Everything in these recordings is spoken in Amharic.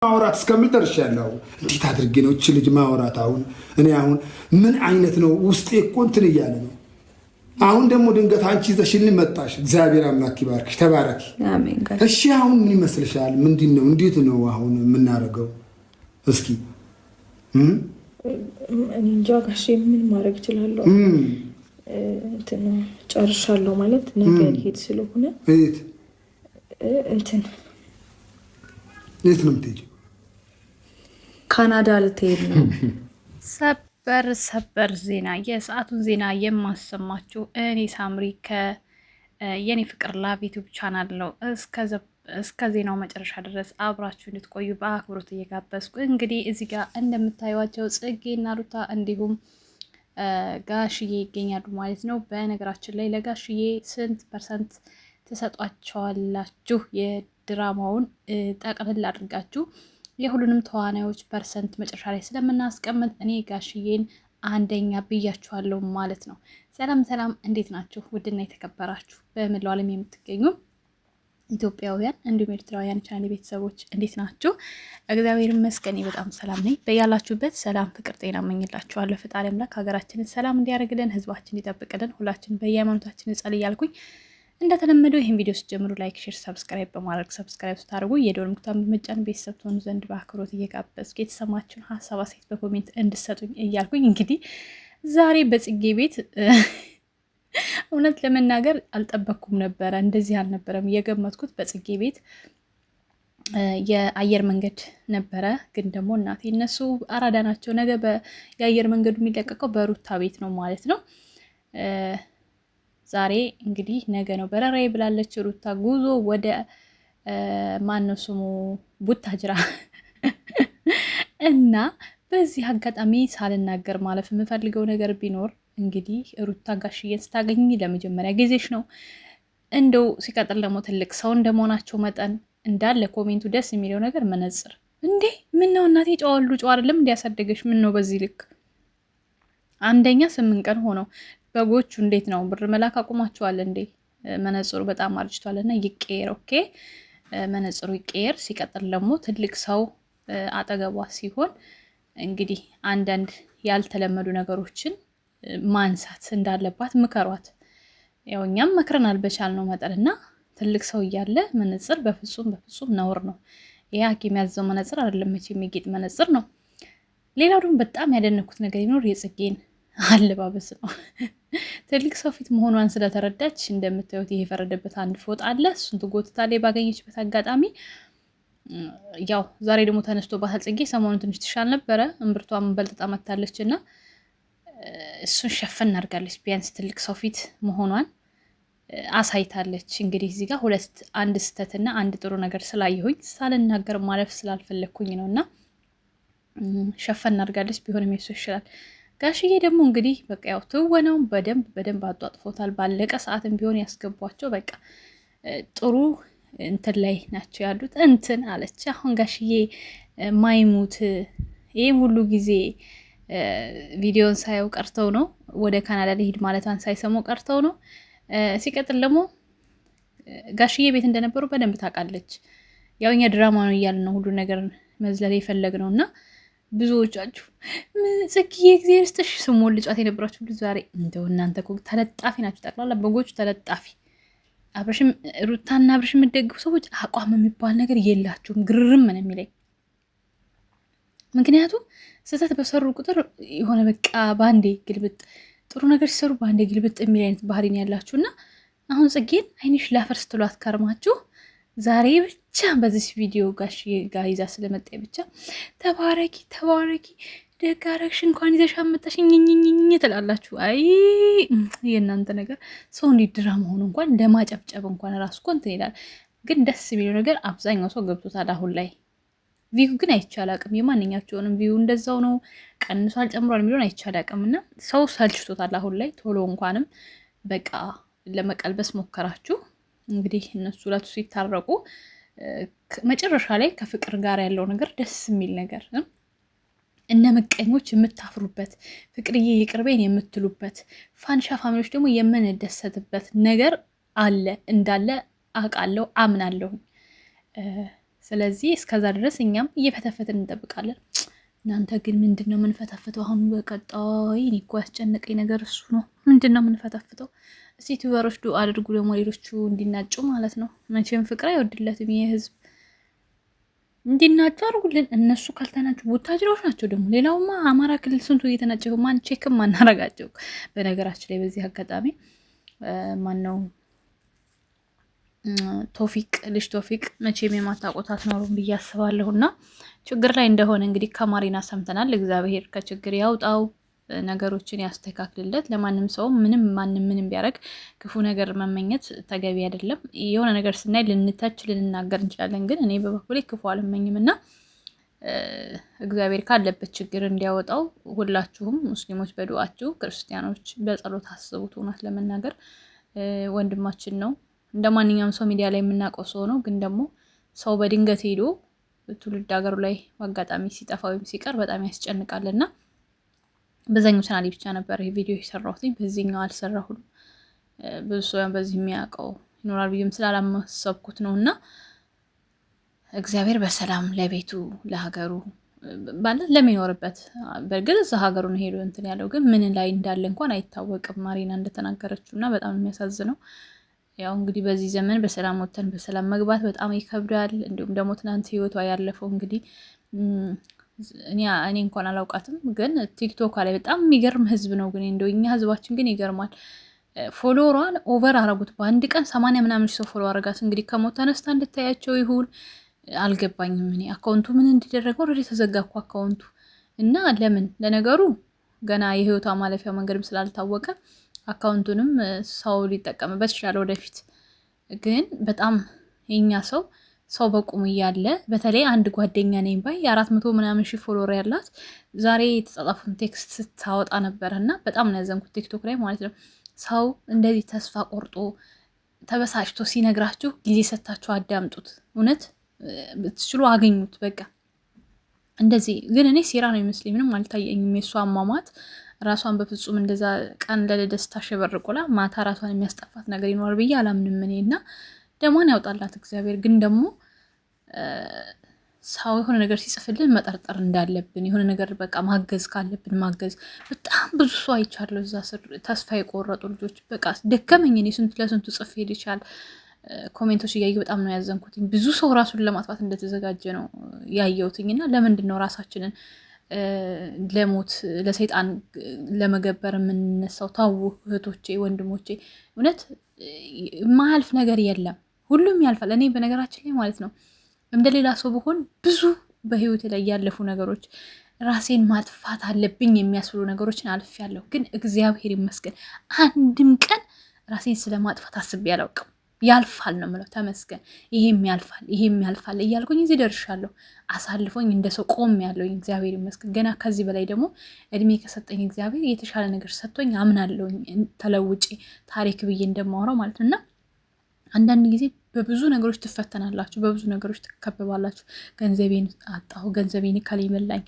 ማውራት እስከምደርሻለሁ እንዴት አድርጌ ነው እቺ ልጅ ማውራት? አሁን እኔ አሁን ምን አይነት ነው ውስጤ እኮ እንትን እያለ ነው። አሁን ደግሞ ድንገት አንቺ ይዘሽልኝ መጣሽ። እግዚአብሔር አምላክ ይባርክሽ፣ ተባረኪ። አሜን። እሺ አሁን ምን ይመስልሻል? ምንድን ነው እንዴት ነው አሁን የምናደርገው? እስኪ እኔ እንጃ ጋሼ ምን ማድረግ እችላለሁ? እንትን ጨርሻለሁ ማለት ነገር ሄድ ስለሆነ እንትን የት ነው የምትሄጂው? ካናዳ ልትሄድ ነው። ሰበር ዜና፣ የሰዓቱን ዜና የማሰማችሁ እኔ ሳምሪ ከየኔ ፍቅር ላቭ ዩቲዩብ ቻናል ነው። እስከ ዜናው መጨረሻ ድረስ አብራችሁ እንድትቆዩ በአክብሮት እየጋበዝኩ፣ እንግዲህ እዚህ ጋር እንደምታዩዋቸው ጽጌና ሩታ እንዲሁም ጋሽዬ ይገኛሉ ማለት ነው። በነገራችን ላይ ለጋሽዬ ስንት ፐርሰንት ትሰጧቸዋላችሁ? የድራማውን ጠቅልል አድርጋችሁ የሁሉንም ተዋናዮች ፐርሰንት መጨረሻ ላይ ስለምናስቀምጥ እኔ ጋሽዬን አንደኛ ብያችኋለሁ ማለት ነው። ሰላም፣ እንዴት ናችሁ? ውድና የተከበራችሁ በመላው ዓለም የምትገኙ ኢትዮጵያውያን እንዲሁም ኤርትራውያን ቻናል ቤተሰቦች እንዴት ናችሁ? እግዚአብሔር ይመስገን በጣም ሰላም ነኝ። በያላችሁበት ሰላም፣ ፍቅር፣ ጤና እመኝላችኋለሁ። ፈጣሪ አምላክ ሀገራችንን ሰላም እንዲያደርግልን፣ ህዝባችን ይጠብቅልን። ሁላችን በየሃይማኖታችን እንጸልይ እያልኩኝ እንደተለመደው ይህን ቪዲዮ ስትጀምሩ ላይክ፣ ሼር፣ ሰብስክራይብ በማድረግ ሰብስክራይብ ስታደርጉ የደወል ምልክቱን በመጫን ቤተሰብ ትሆኑ ዘንድ በአክብሮት እየጋበዝኩ የተሰማችሁን ሀሳብ አስተያየት በኮሜንት እንድሰጡኝ እያልኩኝ እንግዲህ ዛሬ በጽጌ ቤት እውነት ለመናገር አልጠበቅኩም ነበረ። እንደዚህ አልነበረም የገመትኩት። በጽጌ ቤት የአየር መንገድ ነበረ፣ ግን ደግሞ እናቴ እነሱ አራዳ ናቸው። ነገ የአየር መንገዱ የሚለቀቀው በሩታ ቤት ነው ማለት ነው። ዛሬ እንግዲህ ነገ ነው በረራዬ ብላለች ሩታ። ጉዞ ወደ ማነው ስሙ ቡታጅራ እና በዚህ አጋጣሚ ሳልናገር ማለፍ የምፈልገው ነገር ቢኖር እንግዲህ ሩታ ጋሽዬን ስታገኝ ለመጀመሪያ ጊዜሽ ነው። እንደው ሲቀጥል ደግሞ ትልቅ ሰው እንደመሆናቸው መጠን እንዳለ ኮሜንቱ ደስ የሚለው ነገር መነጽር እንዴ! ምን ነው እናቴ ጨዋሉ ጨዋ አይደለም እንዲያሳደገሽ ምን ነው በዚህ ልክ? አንደኛ 8 ቀን ሆነው በጎቹ እንዴት ነው ብር መላክ አቁማቸዋል እንዴ? መነጽሩ በጣም አርጅቷል እና ይቀየር። ኦኬ መነጽሩ ይቀየር። ሲቀጥል ደግሞ ትልቅ ሰው አጠገቧ ሲሆን እንግዲህ አንዳንድ ያልተለመዱ ነገሮችን ማንሳት እንዳለባት ምከሯት። ያው እኛም መክረናል በቻልነው መጠን እና ትልቅ ሰው እያለ መነጽር በፍጹም ነውር ነው። ይሄ ሐኪም ያዘው መነጽር አይደለም መቼም የጌጥ መነጽር ነው። ሌላው ደግሞ በጣም ያደነኩት ነገር ይኖር የጽጌን አለባበስ ነው። ትልቅ ሰው ፊት መሆኗን ስለተረዳች እንደምታዩት ይሄ የፈረደበት አንድ ፎጣ አለ። እሱን ትጎትታለች ባገኘችበት አጋጣሚ። ያው ዛሬ ደግሞ ተነስቶባታል ጽጌ። ሰሞኑን ትንሽ ትሻል ነበረ፣ እምብርቷን በልጥጣ መታለች እና እሱን ሸፈን አድርጋለች። ቢያንስ ትልቅ ሰው ፊት መሆኗን አሳይታለች። እንግዲህ እዚህ ጋር አንድ ስህተትና አንድ ጥሩ ነገር ስላየሁኝ ሳልናገር ማለፍ ስላልፈለግኩኝ ነው እና ሸፈን አድርጋለች። ቢሆንም የሱ ይችላል። ጋሽዬ ደግሞ እንግዲህ በቃ ያው ትወናውን በደንብ አጧጥፎታል። ባለቀ ሰዓትም ቢሆን ያስገቧቸው በቃ ጥሩ እንትን ላይ ናቸው ያሉት። እንትን አለች አሁን ጋሽዬ ማይሙት ይህም ሁሉ ጊዜ ቪዲዮን ሳየው ቀርተው ነው ወደ ካናዳ ሊሄድ ማለቷን ሳይሰሙ ቀርተው ነው። ሲቀጥል ደግሞ ጋሽዬ ቤት እንደነበሩ በደንብ ታውቃለች። ያው እኛ ድራማ ነው እያልን ነው ሁሉ ነገር መዝለል የፈለግ ነው እና ብዙዎቻችሁ ጽጌዬ ጊዜ ርስትሽ ስሞን ልጫት የነበራችሁ ብዙ ዛሬ እንደው እናንተ እኮ ተለጣፊ ናችሁ። ጠቅላላ በጎቹ ተለጣፊ። ሩታና አብርሽ የምትደግፉ ሰዎች አቋም የሚባል ነገር የላችሁም። ግርም ነው የሚለኝ። ምክንያቱም ስህተት በሰሩ ቁጥር የሆነ በቃ ባንዴ ግልብጥ፣ ጥሩ ነገር ሲሰሩ ባንዴ ግልብጥ የሚል አይነት ባህሪ ነው ያላችሁ እና አሁን ጽጌን አይንሽ ላፈር ስትሏት ከርማችሁ ዛሬ ብቻ በዚህ ቪዲዮ ጋሽዬ ጋር ይዛ ስለመጣ ብቻ ተባረኪ ደግ አደረግሽ እንኳን ይዘሽ አመጣሽ ኝኝኝኝ ትላላችሁ። አይ የእናንተ ነገር ሰው እንዲድራ መሆኑ እንኳን ለማጨብጨብ እንኳን ራሱ እኮ እንትን ይላል። ግን ደስ የሚለው ነገር አብዛኛው ሰው ገብቶታል። አሁን ላይ ቪው ግን አይቻል አቅም የማንኛቸውንም ቪው እንደዛው ነው፣ ቀንሷል ጨምሯል የሚለውን አይቻል አቅም እና ሰው ሰልችቶታል። አሁን ላይ ቶሎ እንኳንም በቃ ለመቀልበስ ሞከራችሁ። እንግዲህ እነሱ ሁለቱ ሲታረቁ መጨረሻ ላይ ከፍቅር ጋር ያለው ነገር ደስ የሚል ነገር እነ ምቀኞች የምታፍሩበት፣ ፍቅርዬ ይቅርቤን የምትሉበት፣ ፋንሻ ፋሚሊዎች ደግሞ የምንደሰትበት ነገር አለ እንዳለ አውቃለሁ አምናለሁ። ስለዚህ እስከዛ ድረስ እኛም እየፈተፈትን እንጠብቃለን። እናንተ ግን ምንድን ነው የምንፈተፍተው? አሁን በቀጣይ እኔ እኮ ያስጨነቀኝ ነገር እሱ ነው። ምንድን ነው የምንፈተፍተው? እስቲ ዩቲዩበሮች ዱአ አድርጉ ደግሞ ሌሎቹ እንዲናጩ ማለት ነው። መቼም ፍቅር አይወድለትም ይሄ ህዝብ። እንዲናጩ አድርጉልን። እነሱ ካልተናጩ ቡታጅራዎች ናቸው ደግሞ። ሌላውማ አማራ ክልል ስንቱ እየተናጨው ማን ቼክም ማናረጋቸው። በነገራችን ላይ በዚህ አጋጣሚ ማን ነው ልጅ ቶፊቅ መቼም የማታውቁት አትኖሩም ብዬ አስባለሁ። እና ችግር ላይ እንደሆነ እንግዲህ ከማሪና ሰምተናል። እግዚአብሔር ከችግር ያውጣው፣ ነገሮችን ያስተካክልለት። ለማንም ሰው ማንም ምንም ቢያደርግ ክፉ ነገር መመኘት ተገቢ አይደለም። የሆነ ነገር ስናይ ልንተች ልንናገር እንችላለን፣ ግን እኔ በበኩሌ ክፉ አልመኝም እና እግዚአብሔር ካለበት ችግር እንዲያወጣው ሁላችሁም ሙስሊሞች በዱዓችሁ፣ ክርስቲያኖች በጸሎት አስቡት። እውነት ለመናገር ወንድማችን ነው፣ እንደ ማንኛውም ሰው ሚዲያ ላይ የምናውቀው ሰው ነው። ግን ደግሞ ሰው በድንገት ሄዶ ትውልድ ሀገሩ ላይ አጋጣሚ ሲጠፋ ወይም ሲቀር በጣም ያስጨንቃልና በዛኛው ቻናሌ ብቻ ነበር ይሄ ቪዲዮ የሰራሁት፣ በዚህኛው አልሰራሁም። ብዙ ሰው በዚህ የሚያውቀው ይኖራል ብዬም ስላላመሰብኩት ነው። እና እግዚአብሔር በሰላም ለቤቱ ለሀገሩ ማለት ለሚኖርበት፣ በእርግጥ እዛ ሀገሩን ሄዶ እንትን ያለው ግን ምን ላይ እንዳለ እንኳን አይታወቅም። ማሪና እንደተናገረችው እና በጣም የሚያሳዝነው ያው እንግዲህ በዚህ ዘመን በሰላም ወጥተን በሰላም መግባት በጣም ይከብዳል። እንዲሁም ደግሞ ትናንት ህይወቷ ያለፈው እንግዲህ እኔ እንኳን አላውቃትም፣ ግን ቲክቶክ ላይ በጣም የሚገርም ህዝብ ነው። ግን እንደው እኛ ህዝባችን ግን ይገርማል። ፎሎወሯን ኦቨር አረጉት። በአንድ ቀን 80 ምናምን ሰው ፎሎ አረጋት። እንግዲህ ከሞት ተነስታ እንድታያቸው ይሁን አልገባኝም። እኔ አካውንቱ ምን እንዲደረገው ወደ ተዘጋኩ አካውንቱ እና ለምን ለነገሩ ገና የህይወቷ ማለፊያ መንገድም ስላልታወቀ አካውንቱንም ሰው ሊጠቀምበት ይችላል ወደፊት። ግን በጣም የኛ ሰው በቁም እያለ በተለይ አንድ ጓደኛ ነኝ ባይ 400 ምናምን ሺህ ፎሎወር ያላት ዛሬ የተጻጻፉን ቴክስት ስታወጣ ነበረ እና በጣም ነው ያዘንኩት። ቲክቶክ ላይ ማለት ነው። ሰው እንደዚህ ተስፋ ቆርጦ ተበሳጭቶ ሲነግራችሁ ጊዜ ሰታችሁ አዳምጡት። እውነት ብትችሉ አገኙት። በቃ እንደዚህ ግን እኔ ሴራ ነው ይመስለኝ። ምንም አልታየኝም የእሷ አሟሟት። ራሷን በፍጹም እንደዛ ቀን ለደስታ ሸበርቆላ ማታ ራሷን የሚያስጠፋት ነገር ይኖራል ብዬ አላምንም እኔ። እና ደሞን ያውጣላት እግዚአብሔር። ግን ደግሞ ሰው የሆነ ነገር ሲጽፍልን መጠርጠር እንዳለብን፣ የሆነ ነገር በቃ ማገዝ ካለብን ማገዝ። በጣም ብዙ ሰው አይቻለሁ እዛ ስር ተስፋ የቆረጡ ልጆች። በቃ ደከመኝ እኔ ለስንቱ ጽፍ ሄድ ይቻል ኮሜንቶች እያየሁ በጣም ነው ያዘንኩትኝ። ብዙ ሰው ራሱን ለማጥፋት እንደተዘጋጀ ነው ያየሁትኝ። እና ለምንድን ነው ራሳችንን ለሞት ለሰይጣን ለመገበር የምንነሳው? ታው እህቶቼ ወንድሞቼ፣ እውነት የማያልፍ ነገር የለም፣ ሁሉም ያልፋል። እኔ በነገራችን ላይ ማለት ነው እንደሌላ ሰው ብሆን ብዙ በህይወት ላይ ያለፉ ነገሮች ራሴን ማጥፋት አለብኝ የሚያስብሉ ነገሮችን አልፌያለሁ። ግን እግዚአብሔር ይመስገን አንድም ቀን ራሴን ስለማጥፋት አስቤ አላውቅም። ያልፋል ነው የምለው። ተመስገን። ይሄም ያልፋል እያልኩኝ እዚህ ደርሻለሁ። አሳልፎኝ እንደ ሰው ቆም ያለውኝ እግዚአብሔር ይመስገን። ገና ከዚህ በላይ ደግሞ እድሜ ከሰጠኝ እግዚአብሔር የተሻለ ነገር ሰጥቶኝ አምናለሁኝ። ተለውጬ ታሪክ ብዬ እንደማወራው ማለት ነው። እና አንዳንድ ጊዜ በብዙ ነገሮች ትፈተናላችሁ፣ በብዙ ነገሮች ትከበባላችሁ። ገንዘቤን አጣሁ፣ ገንዘቤን ከላይ በላኝ፣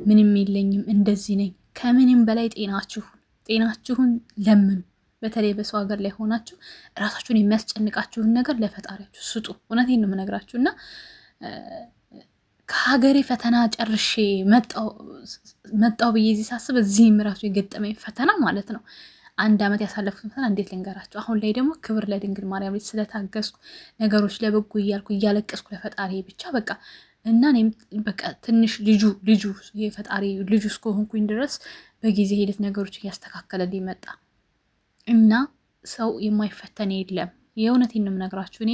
ምንም የለኝም፣ እንደዚህ ነኝ። ከምንም በላይ ጤናችሁን ለምኑ። በተለይ በሰው ሀገር ላይ ሆናችሁ ራሳችሁን የሚያስጨንቃችሁን ነገር ለፈጣሪያችሁ ስጡ። እውነቴን ነው የምነግራችሁ። እና ከሀገሬ ፈተና ጨርሼ መጣው ብዬ እዚህ ሳስብ እዚህም ራሱ የገጠመኝ ፈተና ማለት ነው 1 ዓመት ያሳለፉት ፈተና እንዴት ልንገራችሁ። አሁን ላይ ደግሞ ክብር ለድንግል ማርያም ልጅ ስለታገስኩ ነገሮች ለበጎ እያልኩ እያለቀስኩ ለፈጣሪ ብቻ በቃ እና እኔም በቃ ትንሽ ልጁ የፈጣሪ ልጁ እስከሆንኩኝ ድረስ በጊዜ ሂደት ነገሮች እያስተካከለልኝ መጣ። እና ሰው የማይፈተን የለም። የእውነቴን ነው የምነግራችሁ። እኔ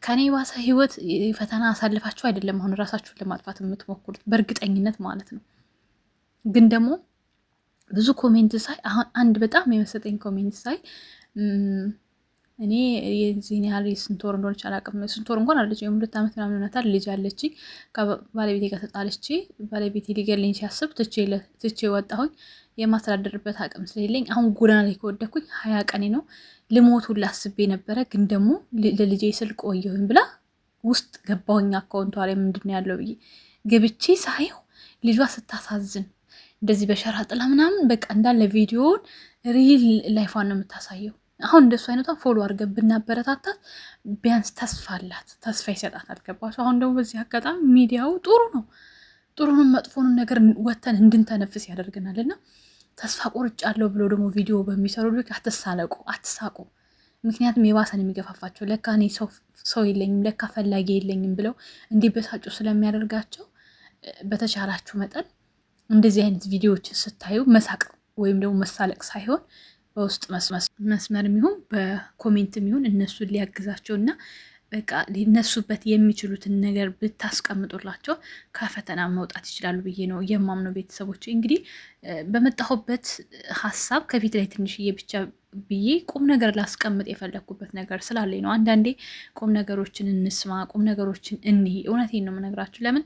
ከኔ ባሰ ህይወት ፈተና አሳልፋችሁ አይደለም አሁን ራሳችሁን ለማጥፋት የምትሞክሩት፣ በእርግጠኝነት ማለት ነው። ግን ደግሞ ብዙ ኮሜንት ሳይ አሁን አንድ በጣም የመሰጠኝ ኮሜንት ሳይ እኔ የዚህን ያህል ስንት ወር እንደሆነች አላውቅም። ስንት ወር እንኳን አለች 2 ዓመት ምናምን ሆናታል። ልጅ አለች። ከባለቤቴ ጋር ተጣለች። ባለቤቴ ሊገለኝ ሲያስብ ትቼ ወጣሁኝ። የማስተዳደርበት አቅም ስለሌለኝ አሁን ጎዳና ላይ ከወደኩኝ 20 ቀኔ ነው። ልሞት ሁላ አስቤ ነበረ። ግን ደግሞ ለልጄ ስል ቆየሁኝ ብላ ውስጥ ገባሁኝ። አካውንቷ ላይ ምንድን ያለው ብዬ ገብቼ ሳየው ልጇ ስታሳዝን እንደዚህ በሸራ ጥላ ምናምን በቃ እንዳለ ቪዲዮውን ሪል ላይፏን ነው የምታሳየው። አሁን እንደሱ አይነቷን ፎሎ አድርገን ብናበረታታት ቢያንስ ተስፋ አላት፣ ተስፋ ይሰጣታል። ገባችሁ? አሁን ደግሞ በዚህ አጋጣሚ ሚዲያው ጥሩ ነው፣ ጥሩንም መጥፎንም ነገር ወተን እንድንተነፍስ ያደርገናል። እና ተስፋ ቆርጫለሁ ብሎ ደግሞ ቪዲዮ በሚሰሩ ልጆች አትሳቁ። ምክንያቱም የባሰን የሚገፋፋቸው ለካ እኔ ሰው የለኝም ለካ ፈላጊ የለኝም ብለው እንዲበሳጩ ስለሚያደርጋቸው በተቻላችሁ መጠን እንደዚህ አይነት ቪዲዮዎችን ስታዩ መሳቅ ወይም ደግሞ መሳለቅ ሳይሆን በውስጥ መስመር የሚሆን በኮሜንት የሚሆን እነሱን ሊያግዛቸው እና በቃ ሊነሱበት የሚችሉትን ነገር ብታስቀምጡላቸው ከፈተና መውጣት ይችላሉ ብዬ ነው የማምነው። ቤተሰቦች እንግዲህ በመጣሁበት ሀሳብ ከፊት ላይ ትንሽዬ ብቻ ብዬ ቁም ነገር ላስቀምጥ የፈለግኩበት ነገር ስላለኝ ነው። አንዳንዴ ቁም ነገሮችን እንስማ፣ ቁም ነገሮችን እንይ። እውነቴን ነው የምነግራችሁ። ለምን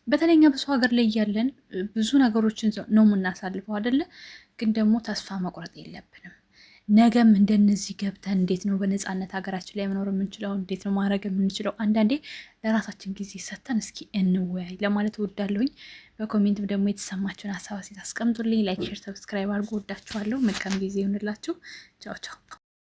በተለይኛ በሰው ሀገር ላይ እያለን ብዙ ነገሮችን ነው የምናሳልፈው አይደለ? ግን ደግሞ ተስፋ መቁረጥ የለብንም። ነገም እንደነዚህ ገብተን እንዴት ነው በነፃነት ሀገራችን ላይ መኖር የምንችለው? እንዴት ነው ማድረግ የምንችለው? አንዳንዴ ለራሳችን ጊዜ ሰተን እስኪ እንወያይ ለማለት እወዳለሁኝ። በኮሜንትም ደግሞ የተሰማችሁን ሀሳብ አስቀምጡልኝ። ላይክ፣ ሼር፣ ሰብስክራይብ አድርጎ ወዳችኋለሁ። መልካም ጊዜ ይሆንላችሁ። ቻው ቻው።